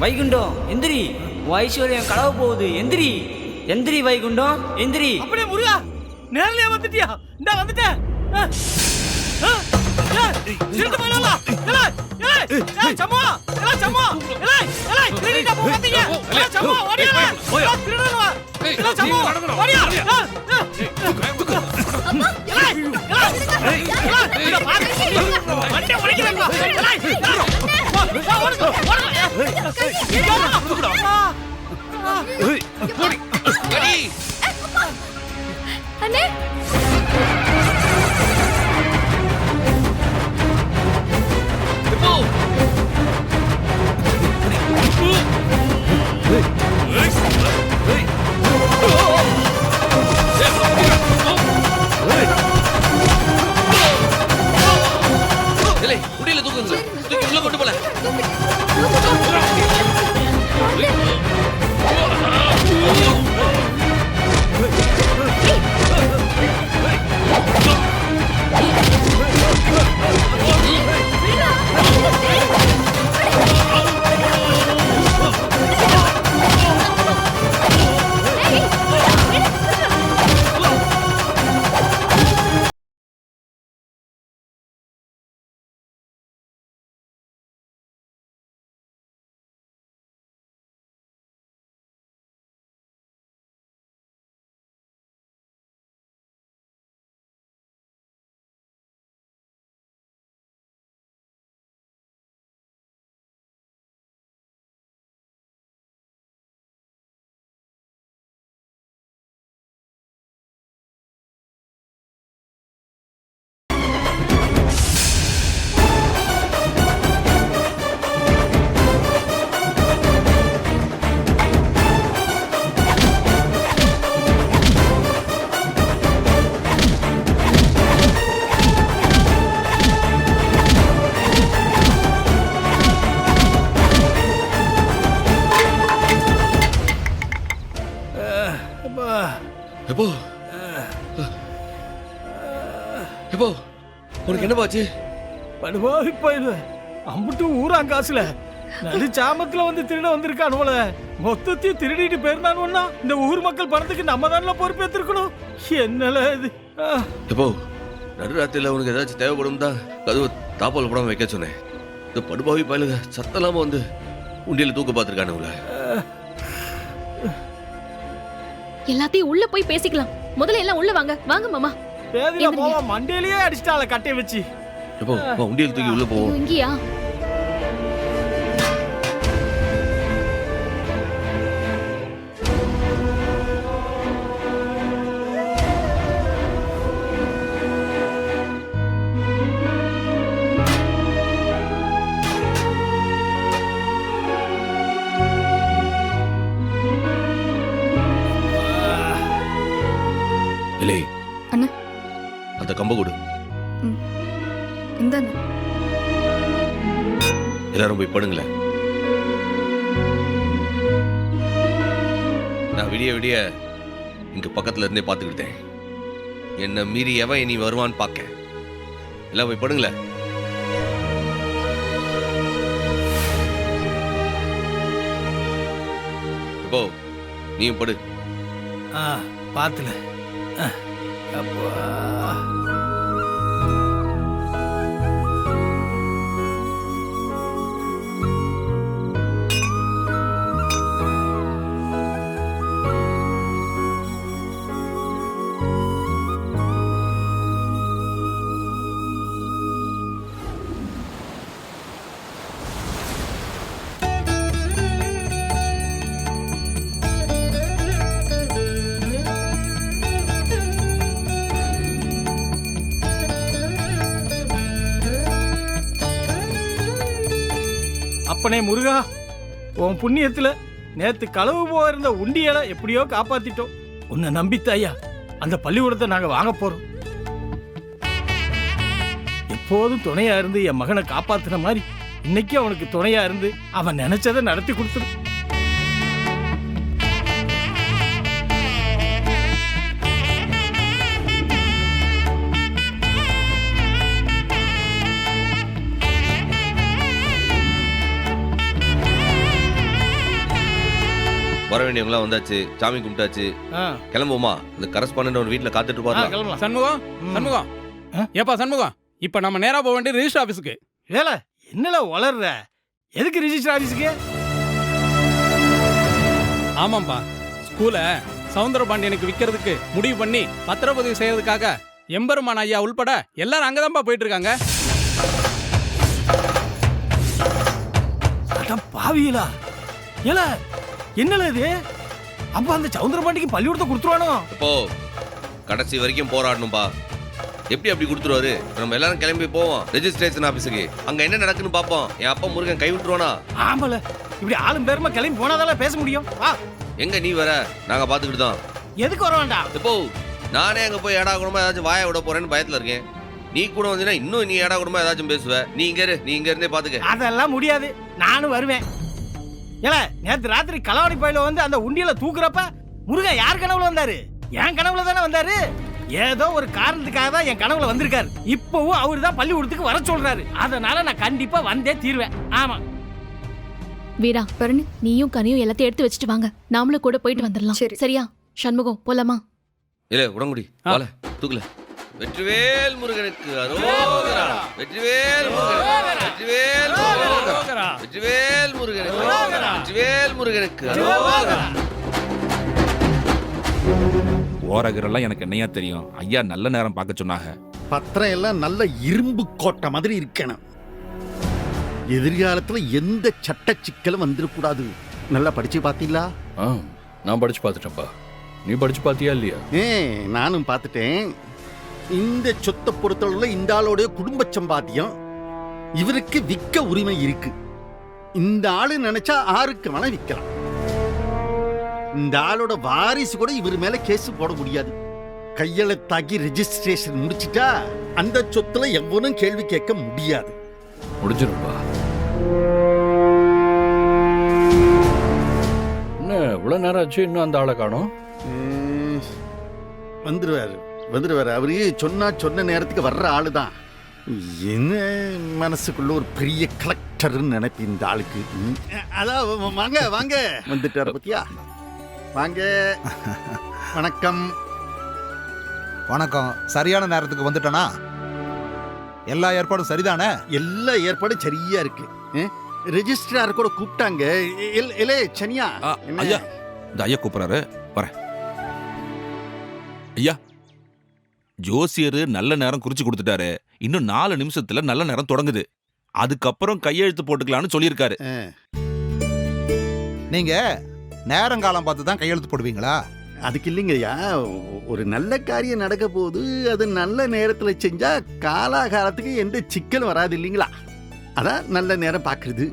வைகுண்டம் எந்திரி, ஐஸ்வர்யம் களவு போகுது, எந்திரி எந்திரி வைகுண்டம் எந்திரி. அப்படியே முருகா நேர்லயே வந்துட்டியா? இந்த வந்துட்டேன். திருட்டு போயிடலாம். சம்மா சம்மா திருடிட்டா போகாதீங்க. சம்மா ஓடியா திருடணுவா. சம்மா ஓடியா. வண்டி உடைக்கிறேன். அண்ணே முடியல, தூக்குங்க, தூக்கி உள்ள கொண்டு போல. உனக்கு என்ன பாச்சு? படுவாவி போயிடுவ. அம்புட்டு ஊரா காசுல நடு சாமத்துல வந்து திருட வந்திருக்கானுவல. மொத்தத்தையும் திருடிட்டு போயிருந்தானுன்னா இந்த ஊர் மக்கள் பணத்துக்கு நம்ம தானே பொறுப்பேற்றிருக்கணும். என்னல இது? எப்போ நடுராத்திரில உனக்கு ஏதாச்சும் தேவைப்படும் தான் கதவு தாப்பால் போடாம வைக்க சொன்னேன். இந்த படுபாவி பயலுங்க சத்தலாம வந்து உண்டியில தூக்க பார்த்துருக்கானுங்கள. எல்லாத்தையும் உள்ள போய் பேசிக்கலாம். முதல்ல எல்லாம் உள்ள வாங்க. வாங்க மாமா. பேதில போவா மண்டையிலேயே அடிச்சிட்டால கட்டை வச்சு. எப்போ உண்டியல் தூக்கி உள்ள போவோம். இங்கயா? இல்லை அண்ணா அந்த கம்ப கொடு. இந்தாங்க. எல்லாரும் போய் படுங்களேன். நான் விடிய விடிய இங்க பக்கத்துல இருந்தே பாத்துக்கிட்டேன். என்ன மீறி எவன் இனி வருவான்னு பாக்க. எல்லாம் போய் படுங்களேன். இப்போ நீயும் படு. பாத்துல அப்பனே முருகா, உன் புண்ணியத்துல நேத்து களவு போயிருந்த உண்டியலை எப்படியோ காப்பாத்திட்டோம். உன்னை நம்பித்தாயா அந்த பள்ளிக்கூடத்தை நாங்க வாங்க போறோம். எப்போதும் துணையா இருந்து என் மகனை காப்பாத்துன மாதிரி இன்னைக்கு அவனுக்கு துணையா இருந்து அவன் நினைச்சதை நடத்தி கொடுத்துரு. வேண்டியவங்களாம் வந்தாச்சு, சாமி கும்பிட்டாச்சு, ஆ, கிளம்புவோமா? இந்த கரஸ்பாண்டன்ட் ஒரு வீட்டில் காத்துட்டு ஆ, போறலாம். கிளம்பலாம். சண்முகம் ம். சண்முகம் ஆ? ஏப்பா சண்முகம், இப்ப நம்ம நேரா போக வேண்டிய ரிஜிஸ்டர் ஆபீஸ்க்கு. ஏல என்னல வளர்ற? எதுக்கு ரிஜிஸ்டர் ஆபீஸ்க்கு? ஆமாம்பா, ஸ்கூல சவுந்தரபாண்டியனுக்கு விற்கிறதுக்கு முடிவு பண்ணி பத்திரப்பதிவு செய்யறதுக்காக எம்பெருமான் ஐயா உள்பட எல்லாரும் அங்கதான்ப்பா போயிட்டு இருக்காங்க. அட பாவியலா! ஏல என்னல இது? அப்ப அந்த சவுந்தரபாண்டிக்கு பள்ளிக்கூடத்தை கொடுத்துருவானோ? இப்போ கடைசி வரைக்கும் போராடணும்பா. எப்படி அப்படி கொடுத்துருவாரு? நம்ம எல்லாரும் கிளம்பி போவோம் ரெஜிஸ்ட்ரேஷன் ஆபீஸுக்கு. அங்க என்ன நடக்குன்னு பாப்போம். என் அப்பா முருகன் கை விட்டுருவானா? ஆமால, இப்படி ஆளும் பேருமா கிளம்பி போனாதால பேச முடியும். வா. எங்க நீ வர? நாங்க பாத்துக்கிட்டு தான். எதுக்கு வர வேண்டாம்? இப்போ நானே அங்க போய் ஏடா கூடமா ஏதாச்சும் வாய விட போறேன்னு பயத்துல இருக்கேன். நீ கூட வந்தீங்கன்னா இன்னும் நீ ஏடா கூடமா ஏதாச்சும் பேசுவ. நீ இங்க இருந்தே பாத்துக்க. அதெல்லாம் முடியாது, நானும் வருவேன். ஏல நேத்து ராத்திரி களவாணி பயில வந்து அந்த உண்டியல தூக்குறப்ப முருகன் யார் கனவுல வந்தாரு? என் கனவுல தானே வந்தாரு. ஏதோ ஒரு காரணத்துக்காக தான் என் கனவுல வந்திருக்காரு. இப்பவும் அவரு தான் பள்ளிக்கூடத்துக்கு வர சொல்றாரு. அதனால நான் கண்டிப்பா வந்தே தீர்வேன். ஆமா வீரா பரணி, நீயும் கனியும் எல்லாத்தையும் எடுத்து வச்சுட்டு வாங்க. நாமளும் கூட போயிட்டு வந்துடலாம். சரி. சரியா? சண்முகம் போலாமா? இல்ல உடங்குடி ஆ. வால தூக்கல. வெற்றிவேல் முருகனுக்கு அரோகரா. வெற்றிவேல் முருகனுக்கு, வெற்றிவேல் முருகனுக்கு, அரோகரா. வெற்றிவேல் முருகனுக்கு, அரோகரா. வெற்றிவேல் முருகனுக்கு அரோகரா. ஓரகரெல்லாம் எனக்கு என்னையா தெரியும். ஐயா நல்ல நேரம் பார்க்க சொன்னாங்க. பத்திரம் எல்லாம் நல்ல இரும்பு கோட்டை மாதிரி இருக்கணும். எதிர்காலத்துல எந்த சட்ட சிக்கலும் வந்துடக்கூடாது. நல்லா படிச்சு பாத்தீங்களா? நான் படிச்சு பார்த்துட்டேன்ப்பா. நீ படிச்சு பார்த்தியா இல்லையா? நானும் பார்த்துட்டேன். இந்த சொத்தை பொறுத்தளவுல இந்த ஆளோடைய குடும்ப சம்பாத்தியம் இவருக்கு விற்க உரிமை இருக்கு. இந்த ஆளு நினைச்சா ஆருக்கு வேணா விற்கலாம். இந்த ஆளோட வாரிசு கூட இவர் மேல கேஸ் போட முடியாது. கையெழுத்தாக்கி ரெஜிஸ்ட்ரேஷன் முடிச்சிட்டா அந்த சொத்துல எவனும் கேள்வி கேட்க முடியாது. முடிஞ்சிருப்பா. என்ன இவ்வளவு நேரம் ஆச்சு, இன்னும் அந்த ஆளை காணோம்? வந்துருவாரு. அவரு சொன்ன நேரத்துக்கு வர்ற ஆளுதான். என்ன மனசுக்குள்ள ஒரு பெரிய கலெக்டர்னு நினைப்பு இந்த ஆளுக்கு. அதான் வாங்க வந்துட்டாரு பத்தியா? வாங்க. வணக்கம். வணக்கம். சரியான நேரத்துக்கு வந்துட்டனா? எல்லா ஏற்பாடும் சரிதானே? எல்லா ஏற்பாடும் சரியா இருக்கு. ரெஜிஸ்ட்ரார் கூட கூப்பிட்டாங்க. எலே சனியா ஐயா இந்த ஐயா கூப்பிடுறாரு, வரேன். ஐயா ஜோசியர் நல்ல நேரம் குறிச்சு கொடுத்துட்டாரு. இன்னும் 4 நிமிஷத்துல நல்ல நேரம் தொடங்குது. அதுக்கப்புறம் கையெழுத்து போட்டுக்கலாம்னு சொல்லியிருக்காரு. நீங்க நேரங்காலம் பார்த்து தான் கையெழுத்து போடுவீங்களா? அதுக்கு இல்லைங்கய்யா, ஒரு நல்ல காரியம் நடக்க போது அது நல்ல நேரத்துல செஞ்சா காலாகாலத்துக்கு எந்த சிக்கலும் வராது இல்லைங்களா? அதான் நல்ல நேரம் பாக்குறது.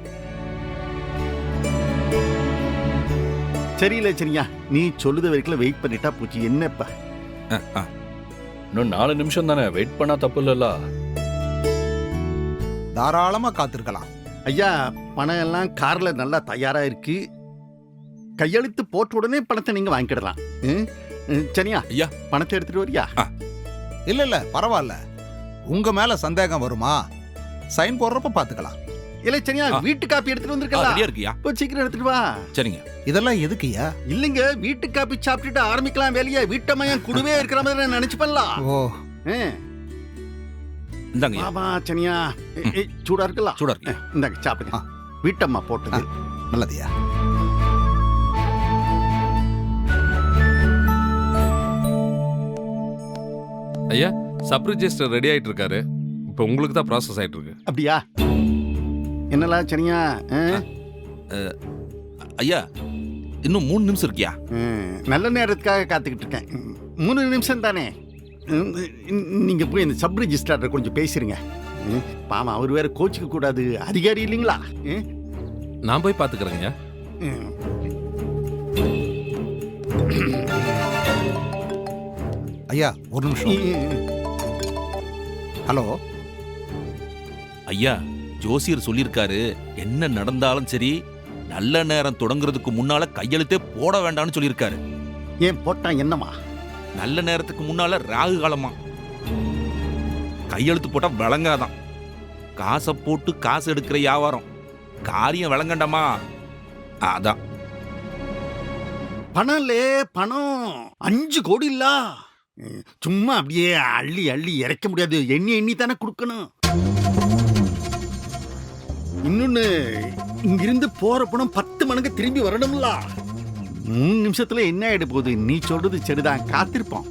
சரியில்ல சரியா, நீ சொல்லுத வரைக்கும் வெயிட் பண்ணிட்டா போச்சு. என்னப்பா இன்னும் 4 நிமிஷம் தானே, வெயிட் பண்ணா தப்பு இல்லல்ல? தாராளமா காத்திருக்கலாம். ஐயா, பணம் எல்லாம் கார்ல நல்லா தயாரா இருக்கு. கையெழுத்து போட்ட உடனே பணத்தை நீங்க வாங்கிக்கிடலாம். சரியா ஐயா பணத்தை எடுத்துட்டு வரியா? இல்ல பரவாயில்ல. உங்க மேல சந்தேகம் வருமா? சைன் போடுறப்ப பாத்துக்கலாம். இல்ல சரியா, வீட்டு காப்பி எடுத்துட்டு வந்திருக்கா? ரெடியா இருக்கியா? இப்போ சீக்கிரம் எடுத்துட்டு வா. சரிங்க. இதெல்லாம் எதுக்குயா? இல்லைங்க, வீட்டு காப்பி சாப்பிட்டுட்டு ஆரம்பிக்கலாம் வேலையை. வீட்டமையன் குடுவே இருக்கிற மாதிரி நினைச்சு பண்ணலாம். ஓ, இந்தாங்க. ஆமா சனியா, சூடா இருக்கலாம். சூடா இருக்கு. இந்தாங்க சாப்பிடுங்க. வீட்டம்மா போட்டது. நல்லதுயா. ஐயா, சப் ரிஜிஸ்டர் ரெடி ஆயிட்டு இருக்காரு. இப்போ உங்களுக்கு தான் ப்ராசஸ் ஆயிட்டு இருக்கு. அப்படியா? என்னலாம் சனியா? ஐயா இன்னும் 3 நிமிஷம் இருக்கியா? நல்ல நேரத்துக்காக காத்துக்கிட்டு இருக்கேன். 3 நிமிஷம் தானே. நீங்க போய் இந்த சப் ரிஜிஸ்ட்ரார் கொஞ்சம் பேசிருங்க. பாமா, அவர் வேற கோச்சிக்க கூடாது, அதிகாரி இல்லைங்களா? நான் போய் பாத்துக்கிறேங்க. ஐயா ஒரு நிமிஷம். ஹலோ ஐயா, ஜோசியர் சொல்லியிருக்காரு, என்ன நடந்தாலும் சரி நல்ல நேரம் தொடங்குறதுக்கு முன்னால கையெழுத்தே போட வேண்டாம்னு சொல்லியிருக்காரு. ஏன் போட்டா என்னமா? நல்ல நேரத்துக்கு முன்னால ராகு காலமா. கையெழுத்து போட்டா விளங்காதான். காசை போட்டு காசு எடுக்கிற வியாபாரம். காரியம் விளங்கண்டாமா? அதான். பணம் இல்ல, பணம் 5 கோடி இல்ல. சும்மா அப்படியே அள்ளி அள்ளி இறைக்க முடியாது, எண்ணி எண்ணி தானே கொடுக்கணும். இன்னொன்னு, இங்கிருந்து போற பணம் 10 மடங்கு திரும்பி வரணும்ல. 3 நிமிஷத்துல என்ன ஆயிட போகுது? நீ சொல்றது சரிதான், காத்திருப்போம்.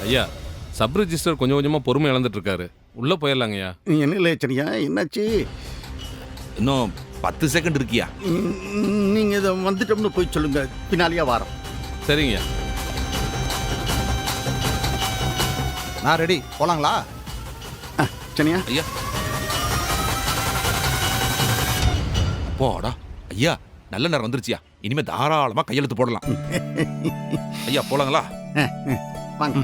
ஐயா, சப் ரிஜிஸ்டர் கொஞ்சம் கொஞ்சமா பொறுமை இழந்துட்டு இருக்காரு. உள்ள போயிடலாங்கய்யா. என்ன லேச்சனியா, என்னாச்சு? இன்னும் 10 செகண்ட் இருக்கியா? நீங்க இதை வந்துட்டோம்னு போய் சொல்லுங்க, பின்னாலேயே வாரம். சரிங்கய்யா. நான் ரெடி, போலாங்களா? சனியா ஐயா போடா. ஐயா, நல்ல நேரம் வந்துருச்சியா. இனிமே தாராளமா கையெழுத்து போடலாம். ஐயா போலாங்களா? வாங்க.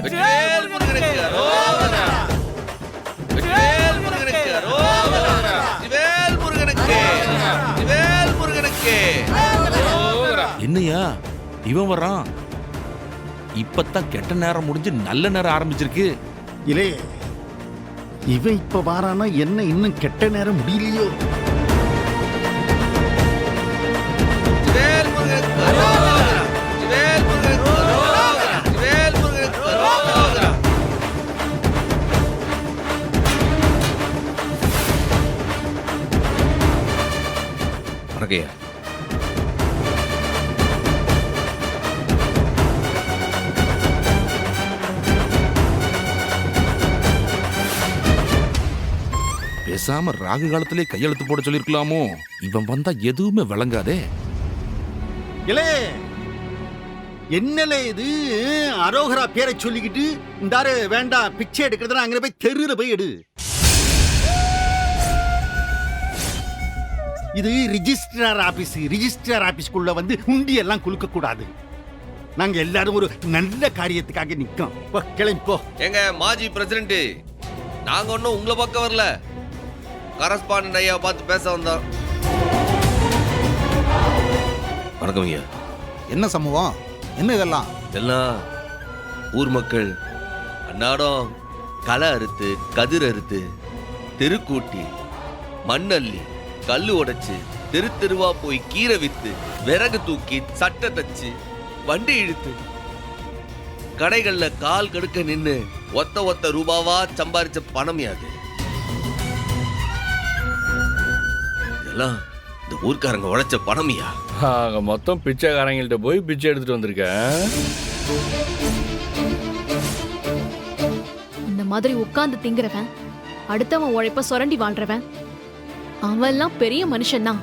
வெற்றிவேல் முருகனுக்கு அரோகரா. வெற்றிவேல் முருகனுக்கு அரோகரா. வெற்றிவேல் முருகனுக்கு. வெற்றிவேல் முருகனுக்கு அரோகரா. என்னையா இவன் வர்றான்? இப்பதான் கெட்ட நேரம் முடிஞ்சு நல்ல நேரம் ஆரம்பிச்சிருக்கு. இல்லே, இவன் இப்ப வாரானா என்ன இன்னும் கெட்ட நேரம் முடியலையோ? வெற்றிவேல் முருகனுக்கு அரோகரா. வெற்றிவேல் முருகனுக்கு அரோகரா. வெற்றிவேல் முருகனுக்கு அரோகரா. வணக்கம்யா. பேசாம ராகு காலத்திலே கையெழுத்து போட சொல்லிருக்கலாமோ? இவன் வந்தா எதுவுமே விளங்காதே. இல்லே, என்னலே இது? அரோகரா பேரை சொல்லிக்கிட்டு இந்தாரு வேண்டாம் பிச்சை எடுக்கிறதுனா அங்க போய் தெருல போய் எடு. இது ரிஜிஸ்ட்ரார் ஆபீஸ். ரிஜிஸ்ட்ரார் ஆபீஸ்க்குள்ள வந்து உண்டி எல்லாம் குலுக்க கூடாது. நாங்க எல்லாரும் ஒரு நல்ல காரியத்துக்காக நிக்கோம். போ, கிளம்பி போ. எங்க மாஜி பிரசிடென்ட், நாங்க ஒன்றும் உங்களை பார்க்க வரல, கரஸ்பாண்டன்ட் ஐயாவை பார்த்து பேச வந்தோம். வணக்கம் ஐயா. என்ன சமூகம், என்ன இதெல்லாம்? எல்லாம் ஊர் மக்கள் அன்னாடம் களை அறுத்து, கதிர் அறுத்து, தெருக்கூட்டி, மண்ணள்ளி, கல்லு உடைச்சு, தெரு தெருவா போய் கீரை வித்து, விறகு தூக்கி, சட்டை தச்சு, வண்டி இழுத்து, கடைகள்ல கால் கடுக்க நின்னு ஒத்த ஒத்த ரூபாவா சம்பாரிச்ச பணம் யாது. இதெல்லாம் இந்த ஊர்க்காரங்க உழைச்ச பணமியா. மொத்தம் பிச்சைக்காரங்கள்ட்ட போய் பிச்சை எடுத்துட்டு வந்திருக்கேன். இந்த மாதிரி உட்கார்ந்து திங்குறவன், அடுத்தவன் உழைப்ப சுரண்டி வாழ்றவன், அவன்லாம் பெரிய மனுஷன்தான்.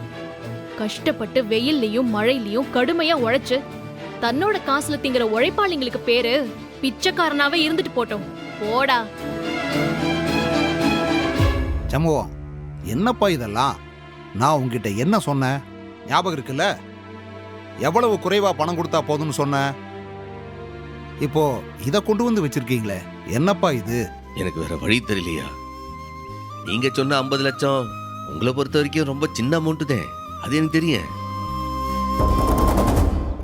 கஷ்டப்பட்டு வெயில்லையும் மழையிலையும் கடுமையா உழைச்சு தன்னோட காசுல திங்கிற உழைப்பாளிங்களுக்கு பேரு பிச்சைக்காரனாவே இருந்துட்டு போட்டோம். போடா. சமூகம், என்னப்பா இதெல்லாம்? நான் உங்ககிட்ட என்ன சொன்னேன் ஞாபகம் இருக்குல்ல? எவ்வளவு குறைவா பணம் கொடுத்தா போதும்னு சொன்னேன். இப்போ இத கொண்டு வந்து வச்சிருக்கீங்களே, என்னப்பா இது? எனக்கு வேற வழி தெரியலையா. நீங்க சொன்ன 50 லட்சம் உங்களை பொறுத்த வரைக்கும் ரொம்ப சின்ன அமௌண்ட் தான், அது எனக்கு தெரியும்.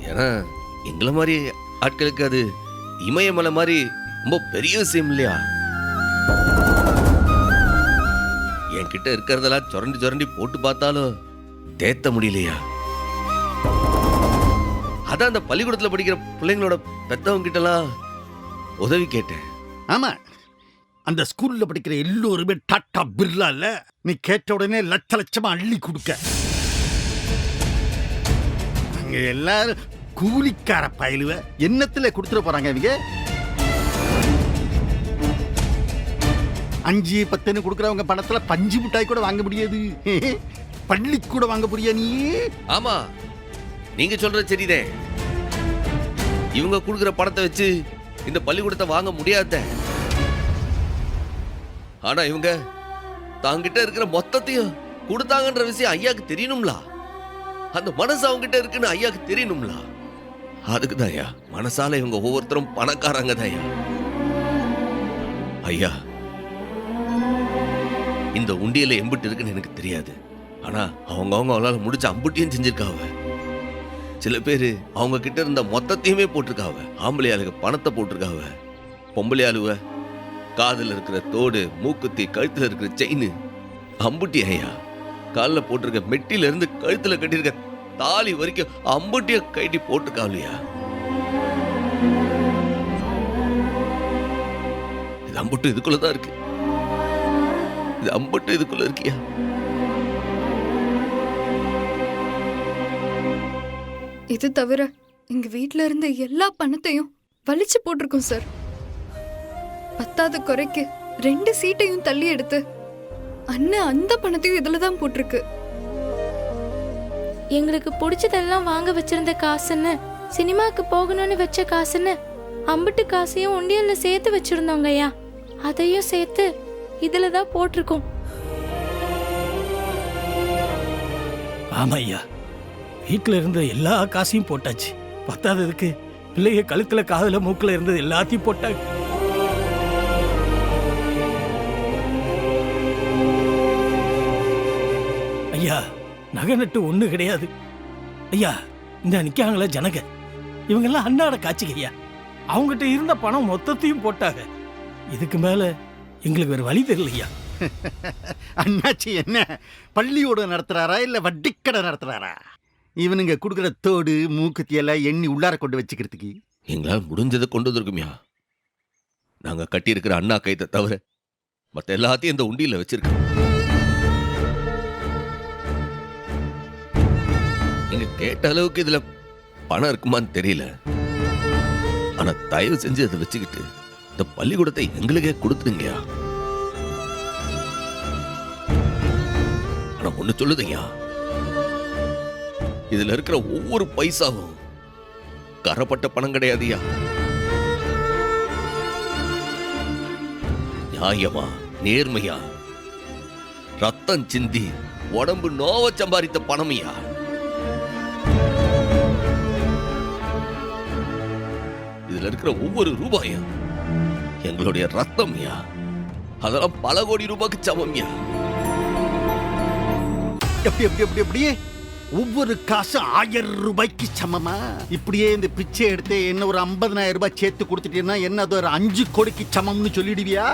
ஏன்னா எங்களை மாதிரி ஆட்களுக்கு அது இமயமலை மாதிரி ரொம்ப பெரிய விஷயம் இல்லையா. என்கிட்ட இருக்கிறதெல்லாம் சுரண்டி சுரண்டி போட்டு பார்த்தாலும் தேத்த முடியலையா. அதான் அந்த பள்ளிக்கூடத்துல படிக்கிற பிள்ளைங்களோட பெத்தவங்க கிட்டலாம் உதவி கேட்டேன். ஆமா, அந்த ஸ்கூல்ல படிக்கிற எல்லோருமே டாட்டா பிர்லா இல்ல. நீ கேட்ட உடனே லட்ச லட்சமா அள்ளி கொடுக்க. அங்க எல்லாரும் கூலிக்கார பயலுவ என்னத்துல கொடுத்துட போறாங்க இவங்க. 5, 10 கொடுக்கறவங்க பணத்துல பஞ்சு மிட்டாய் கூட வாங்க முடியாது. பள்ளி கூட வாங்க புரியா நீ? ஆமா, நீங்க சொல்றது சரிதே. இவங்க கொடுக்குற பணத்தை வச்சு இந்த பள்ளிக்கூடத்தை வாங்க முடியாத. ஆனா இவங்க தாங்கிட்ட இருக்கிற மொத்தத்தையும் கொடுத்தாங்கன்ற விஷயம் ஐயாக்கு தெரியணும்ல. அந்த மனசு அவங்கிட்ட இருக்குன்னு ஐயாக்கு தெரியணும்ல. அதுக்கு தான் ஐயா, மனசால இவங்க ஒவ்வொருத்தரும் பணக்காரங்க தான் ஐயா. ஐயா, இந்த உண்டியல எம்பிட்டு இருக்குன்னு எனக்கு தெரியாது. ஆனா அவங்க அவங்களால முடிச்ச அம்புட்டியும் செஞ்சிருக்காவ. சில பேரு அவங்க கிட்ட இருந்த மொத்தத்தையுமே போட்டிருக்காவ. ஆம்பளை ஆளுக பணத்தை போட்டிருக்காவ, பொம்பளை ஆளுவ காதுல இருக்கிற தோடு, மூக்குத்தி, கழுத்துல இருக்கிற செயின் அம்புட்டி ஐயா. காலில் போட்டிருக்க மெட்டில இருந்து கழுத்துல கட்டியிருக்க தாலி வரைக்கும் அம்புட்டிய கைட்டி போட்டுக்காவலியா. இது அம்புட்டு இதுக்குள்ளதான் இருக்கு. இது அம்புட்டு இதுக்குள்ள இருக்கியா? இது தவிர எங்க வீட்ல இருந்த எல்லா பணத்தையும் வலிச்சு போட்டிருக்கோம் சார். பத்தாவது குறைக்கு 2 சீட்டையும் தள்ளி எடுத்து அண்ணன் அந்த பணத்தையும் இதுலதான் போட்டிருக்கு. எங்களுக்கு பிடிச்சதெல்லாம் வாங்க வச்சிருந்த காசுன்னு, சினிமாக்கு போகணும்னு வச்ச காசுன்னு அம்பிட்டு காசையும் உண்டியல்ல சேர்த்து வச்சிருந்தோங்க ஐயா. அதையும் சேர்த்து இதுலதான் போட்டிருக்கோம். ஆமா ஐயா, வீட்டுல இருந்த எல்லா காசையும் போட்டாச்சு. பத்தாததுக்கு பிள்ளைய கழுத்துல காதுல மூக்குல இருந்தது எல்லாத்தையும் போட்டாங்க. ஐயா, நகை நட்டு ஒண்ணு கிடையாது. ஐயா, இந்த நிக்காங்கள ஜனக, இவங்கெல்லாம் அண்ணாட காட்சிக்கு ஐயா. அவங்ககிட்ட இருந்த பணம் மொத்தத்தையும் போட்டாங்க. இதுக்கு மேல எங்களுக்கு வேற வழி தெரியலையா. அண்ணாச்சி என்ன பள்ளியோட நடத்துறாரா இல்ல வட்டிக்கடை நடத்துறாரா? இவனுங்க கொடுக்குற தோடு, மூக்குத்தி எல்லாம் எண்ணி உள்ளார கொண்டு வச்சுக்கிறதுக்கு எங்களால் முடிஞ்சதை கொண்டு வந்திருக்குமியா. நாங்க கட்டியிருக்கிற அண்ணா கைத்தை தவிர மற்ற எல்லாத்தையும் இந்த உண்டியில வச்சிருக்கோம். நீங்க கேட்ட அளவுக்கு இதுல பணம் இருக்குமான்னு தெரியல. ஆனா தயவு செஞ்சு அதை வச்சுக்கிட்டு இந்த பள்ளிக்கூடத்தை எங்களுக்கே கொடுத்துருங்கயா. ஆனா ஒண்ணு சொல்லுதுங்கயா, இதுல இருக்கிற ஒவ்வொரு பைசாவும் கரப்பட்ட பணம் கிடையாதுயா. நியாயமா, நேர்மையா, ரத்தம் சிந்தி உடம்பு நோவ சம்பாதித்த பணமையா. இதுல இருக்கிற ஒவ்வொரு ரூபாயும் எங்களுடைய ரத்தம்யா. அதெல்லாம் பல கோடி ரூபாய்க்கு சமம்யா. எப்படி எப்படி எப்படி அப்படியே ஒவ்வொரு காசு 1000 ரூபாய்க்கு சமமா? இப்படியே இந்த பிச்சை எடுத்து என்ன ஒரு 50,000 ரூபாய் சேர்த்து கொடுத்துட்டீங்கன்னா என்ன அது ஒரு 5 கோடிக்கு சமம்னு சொல்லிடுவியா?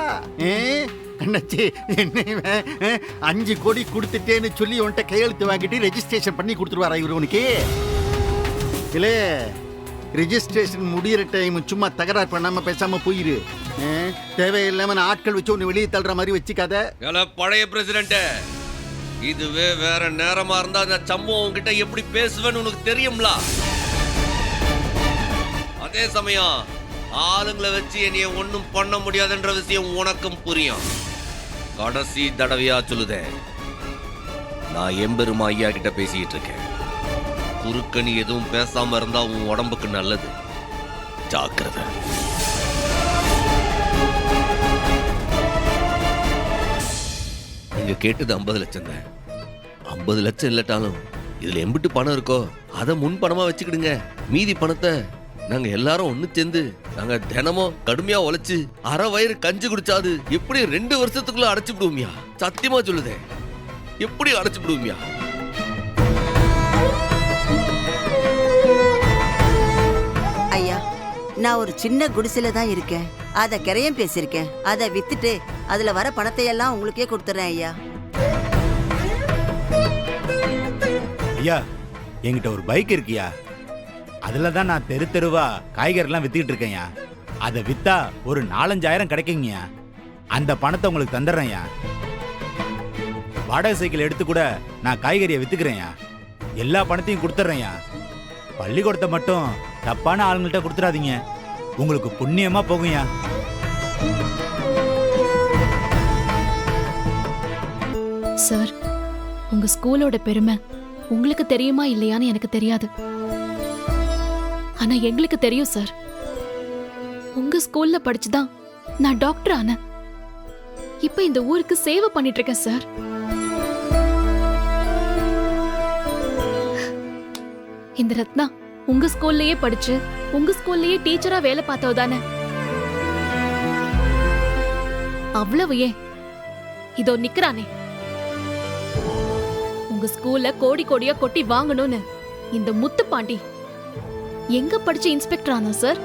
அண்ணாச்சி, என்ன 5 கோடி கொடுத்துட்டேன்னு சொல்லி உன்கிட்ட கையெழுத்து வாங்கிட்டு ரெஜிஸ்ட்ரேஷன் பண்ணி கொடுத்துருவாரா இவரு உனக்கு? இல்ல, ரெஜிஸ்ட்ரேஷன் முடியிற டைம் சும்மா தகராறு பண்ணாம பேசாம போயிரு. தேவையில்லாம நான் ஆட்கள் வச்சு ஒன்று வெளியே தள்ளுற மாதிரி வச்சுக்காத. பழைய பிரசிடென்ட், இதுவே வேற நேரமா இருந்தா அந்த சம்பவம் உங்ககிட்ட எப்படி பேசுவேன்னு உனக்கு தெரியும்ல. அதே சமயம் ஆளுங்களை வச்சு என்னைய ஒன்னும் பண்ண முடியாதுன்ற விஷயம் உனக்கும் புரியும். கடைசி தடவையா சொல்லுதேன், நான் எம்பெருமா ஐயா கிட்ட பேசிட்டு இருக்கேன். குறுக்கணி எதுவும் பேசாம இருந்தா உன் உடம்புக்கு நல்லது. ஜாக்கிரதை. நீங்க கேட்டது 50 லட்சம் தான். 50 லட்சம் இல்லட்டாலும் இதுல எம்பிட்டு பணம் இருக்கோ அதை முன் பணமா வச்சுக்கிடுங்க. மீதி பணத்தை நாங்க எல்லாரும் ஒண்ணு சேர்ந்து நாங்க தினமும் கடுமையா உழைச்சு அரை வயிறு கஞ்சி குடிச்சாது எப்படி 2 வருஷத்துக்குள்ள அடைச்சு விடுவோம்யா. சத்தியமா சொல்லுதே, எப்படி அடைச்சு விடுவோம்யா. ஐயா, நான் ஒரு சின்ன குடிசையில தான் இருக்கேன். அத கிரையம் பேசியிருக்கேன். அதை வித்துட்டு அதுல வர பணத்தை எல்லாம் உங்களுக்கே கொடுத்துறேன் ஐயா. ஐயா, என்கிட்ட ஒரு பைக் இருக்கியா, அதுல தான் நான் தெரு தெருவா காய்கறிலாம் வித்துக்கிட்டு இருக்கேன்யா. அதை வித்தா ஒரு 4-5 கிடைக்குங்கய்யா. அந்த பணத்தை உங்களுக்கு தந்துடுறேன்யா. வாடகை சைக்கிள் எடுத்து கூட நான் காய்கறியை வித்துக்கிறேன்யா. எல்லா பணத்தையும் கொடுத்துட்றேன்யா. பள்ளிக்கூடத்தை மட்டும் தப்பான ஆளுங்கள்ட்ட கொடுத்துடாதீங்க, உங்களுக்கு புண்ணியமா போகும்யா. சார், உங்க ஸ்கூலோட பெருமை உங்களுக்கு தெரியுமா இல்லையான்னு எனக்கு தெரியாது. ஆனா எங்களுக்கு தெரியும் சார். உங்க ஸ்கூல்ல படிச்சுதான் நான் டாக்டர் ஆனேன். இப்ப இந்த ஊருக்கு சேவை பண்ணிட்டு இருக்கேன் சார். இந்த ரத்னா உங்க ஸ்கூல்லயே படிச்சு உங்க ஸ்கூல்லயே டீச்சரா வேலை பார்த்தவ தானே. அவ்வளவு ஏன் இதோ நிக்கிறானே, உங்க ஸ்கூல்ல கோடி கோடியா கொட்டி வாங்கணும்னு இந்த முத்து பாண்டி எங்க படிச்சு இன்ஸ்பெக்டர் ஆனா சார்?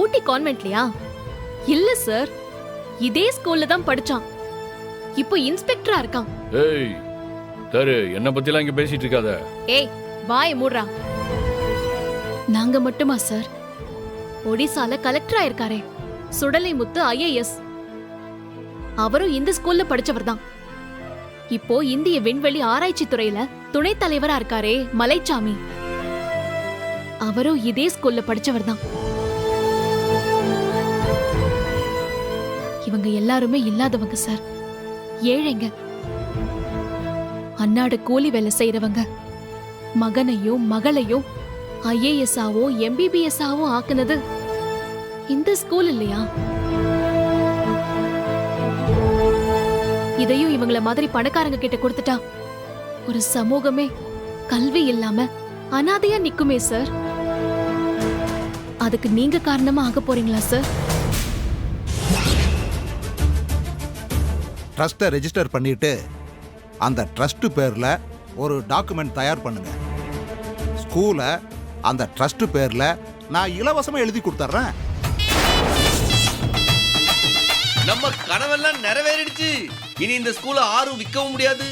ஊட்டி கான்வென்ட்லயா? இல்ல சார், இதே ஸ்கூல்ல தான் படிச்சான். இப்போ இன்ஸ்பெக்டரா இருக்கான். ஏய் தரு, என்ன பத்திலாம் இங்க பேசிட்டு இருக்காத. ஏய் வாயை மூடுறா. நாங்க மட்டுமா சார், ஒடிசால கலெக்டரா இருக்காரே சுடலை முத்து IAS, அவரும் இந்த ஸ்கூல்ல படிச்சவர் தான். இப்போ இந்திய விண்வெளி ஆராய்ச்சி துறையில துணைத் தலைவரா இருக்காரே மலைச்சாமி, அவரும் இதே ஸ்கூல்ல படிச்சவர் தான். இவங்க எல்லாருமே இல்லாதவங்க சார், ஏழைங்க. அன்னாட கூலி வேலை செய்யறவங்க மகனையும் மகளையும் IAS ஆவும் MBBS ஆவும் ஆக்குனது இந்த ஸ்கூல் இல்லையா? இதையும் இவங்கள மாதிரி பணக்காரங்க கிட்ட கொடுத்துட்டா ஒரு சமூகமே கல்வி இல்லாம அனாதையா நிக்குமே சார். அதுக்கு நீங்க காரணமா ஆக போறீங்களா சார்? ட்ரஸ்ட்டை ரெஜிஸ்டர் பண்ணிட்டு அந்த ட்ரஸ்ட் பேர்ல ஒரு டாக்குமெண்ட் தயார் பண்ணுங்க. ஸ்கூலை அந்த ட்ரஸ்ட் பேர்ல நான் இலவசமா எழுதி கொடுத்துட்றேன். நம்ம கனவெல்லாம் நிறைவேறிடுச்சு. இனி இந்த ஸ்கூலை யாரும் விற்கவும் முடியாது,